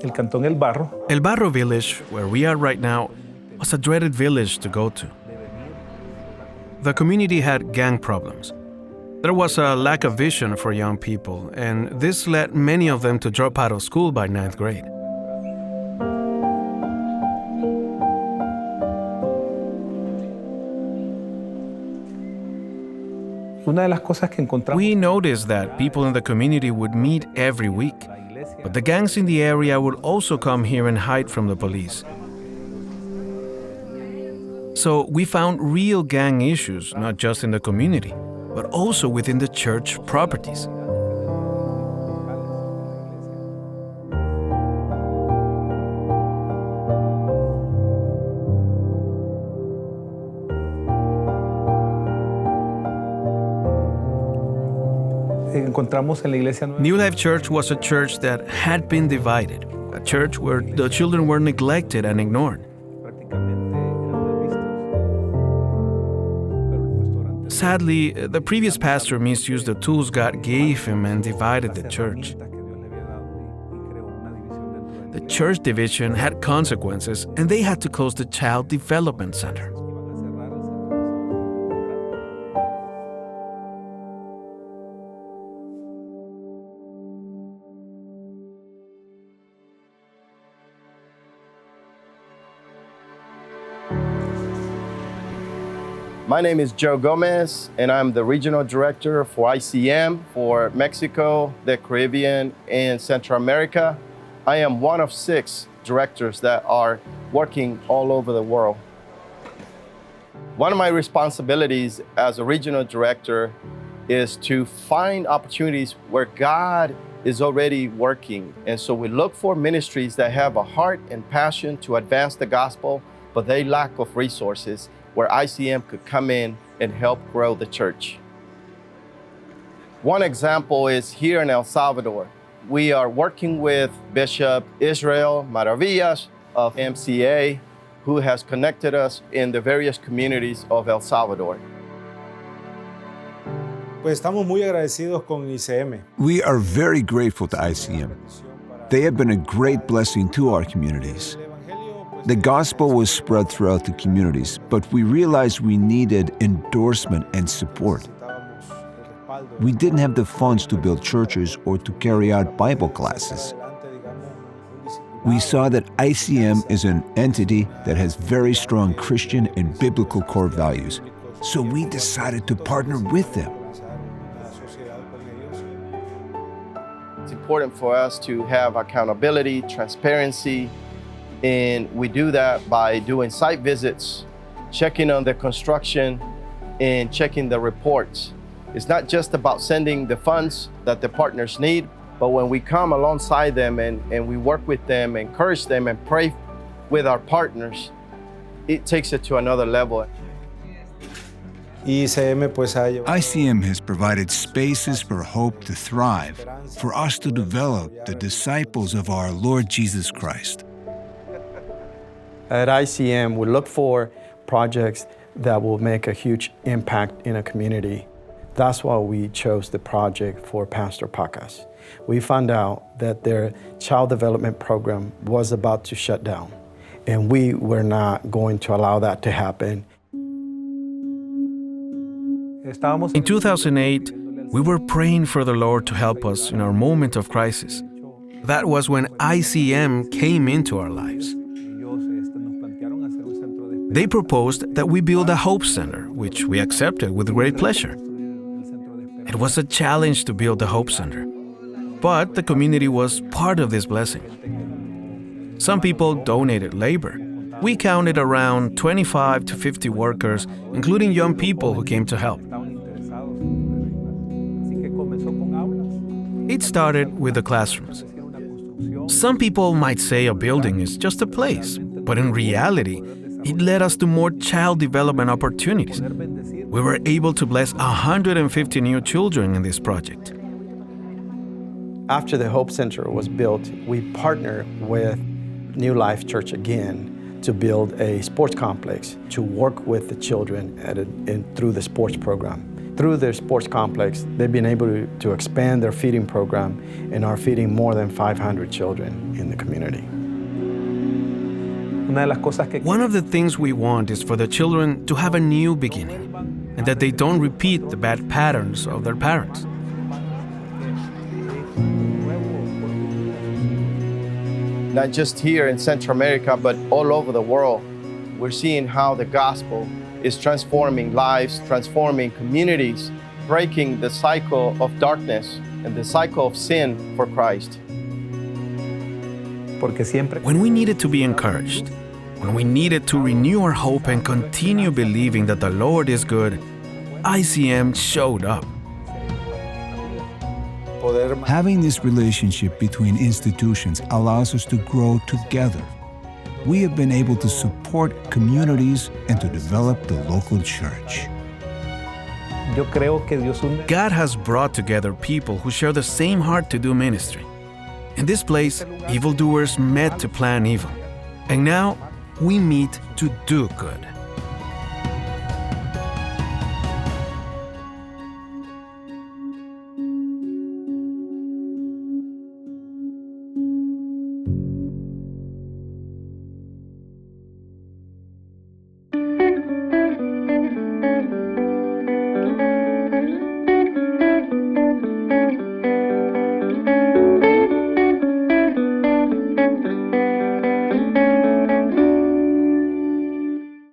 El Cantón Elbarro. Elbarro village, where we are right now, was a dreaded village to go to. The community had gang problems. There was a lack of vision for young people, and this led many of them to drop out of school by 9th grade. We noticed that people in the community would meet every week, but the gangs in the area would also come here and hide from the police. So we found real gang issues, not just in the community, but also within the church properties. New Life Church was a church that had been divided, a church where the children were neglected and ignored. Sadly, the previous pastor misused the tools God gave him and divided the church. The church division had consequences, and they had to close the Child Development Center. My name is Joe Gomez, and I'm the regional director for ICM for Mexico, the Caribbean, and Central America. I am one of 6 directors that are working all over the world. One of my responsibilities as a regional director is to find opportunities where God is already working. And so we look for ministries that have a heart and passion to advance the gospel, but they lack of resources, where ICM could come in and help grow the church. One example is here in El Salvador. We are working with Bishop Israel Maravillas of MCA, who has connected us in the various communities of El Salvador. Pues estamos muy agradecidos con ICM. We are very grateful to ICM. They have been a great blessing to our communities. The gospel was spread throughout the communities, but we realized we needed endorsement and support. We didn't have the funds to build churches or to carry out Bible classes. We saw that ICM is an entity that has very strong Christian and biblical core values, so we decided to partner with them. It's important for us to have accountability, transparency, and we do that by doing site visits, checking on the construction, and checking the reports. It's not just about sending the funds that the partners need, but when we come alongside them and we work with them, encourage them, and pray with our partners, it takes it to another level. ICM has provided spaces for hope to thrive, for us to develop the disciples of our Lord Jesus Christ. At ICM, we look for projects that will make a huge impact in a community. That's why we chose the project for Pastor Pacas. We found out that their child development program was about to shut down, and we were not going to allow that to happen. In 2008, we were praying for the Lord to help us in our moment of crisis. That was when ICM came into our lives. They proposed that we build a Hope Center, which we accepted with great pleasure. It was a challenge to build the Hope Center, but the community was part of this blessing. Some people donated labor. We counted around 25 to 50 workers, including young people who came to help. It started with the classrooms. Some people might say a building is just a place, but in reality, it led us to more child development opportunities. We were able to bless 150 new children in this project. After the Hope Center was built, we partnered with New Life Church again to build a sports complex to work with the children through the sports program. Through their sports complex, they've been able to expand their feeding program and are feeding more than 500 children in the community. One of the things we want is for the children to have a new beginning and that they don't repeat the bad patterns of their parents. Not just here in Central America, but all over the world, we're seeing how the gospel is transforming lives, transforming communities, breaking the cycle of darkness and the cycle of sin for Christ. When we needed to be encouraged, when we needed to renew our hope and continue believing that the Lord is good, ICM showed up. Having this relationship between institutions allows us to grow together. We have been able to support communities and to develop the local church. God has brought together people who share the same heart to do ministry. In this place, evildoers met to plan evil. And now we meet to do good.